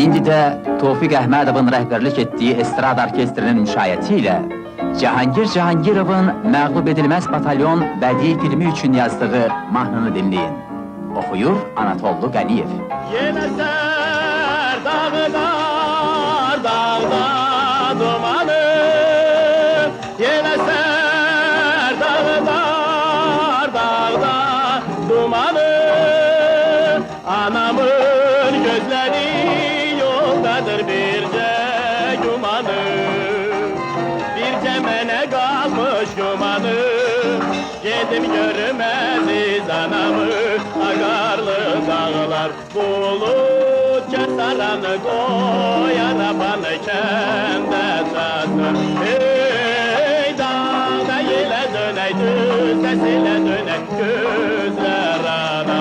İndi də Tofiq Əhmədovun rəhbərlik etdiyi Estrad Orkestrinin müşayiəti ilə Cahangir Cahangirovun məğlub edilməz batalyon bədii filmi üçün yazdığı mahnını dinləyin. Oxuyur Anatollu Qəniyev. Yeləsər dağlar, dağda dumanı, yeləsər dağlar, dağda dumanı, anamın gözləri yoldadır bircə gümanı, bircə mənə qalmış gümanı, gedim görüm əziz anamı, ağarlı dağlar bulut kəsaranı qoy, arabanı kəndə çatır. Ey dağda yelə dönək, düz səs ilə dönək, gözlər anam.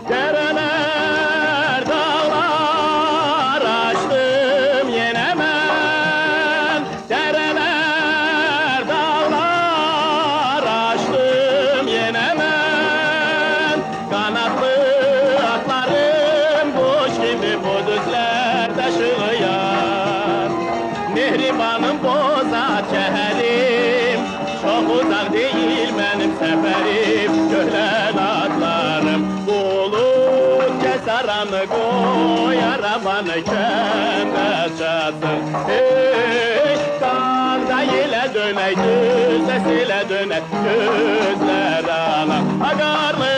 Dereler, dağlar açtım yine ben. Dereler, dağlar açtım yine ben. Kanatlı atlarım kuş gibi bu düzlerde şığıyar. Mehribanım bozat şehrim, çok uzak değil benim seferim. Göhlen atlarım bulut kesaranı koy, arabanı kəndə çatsın. Hey, dağda yelə dönək, düz səs ilə dönək, gözlər anam. Ağarlı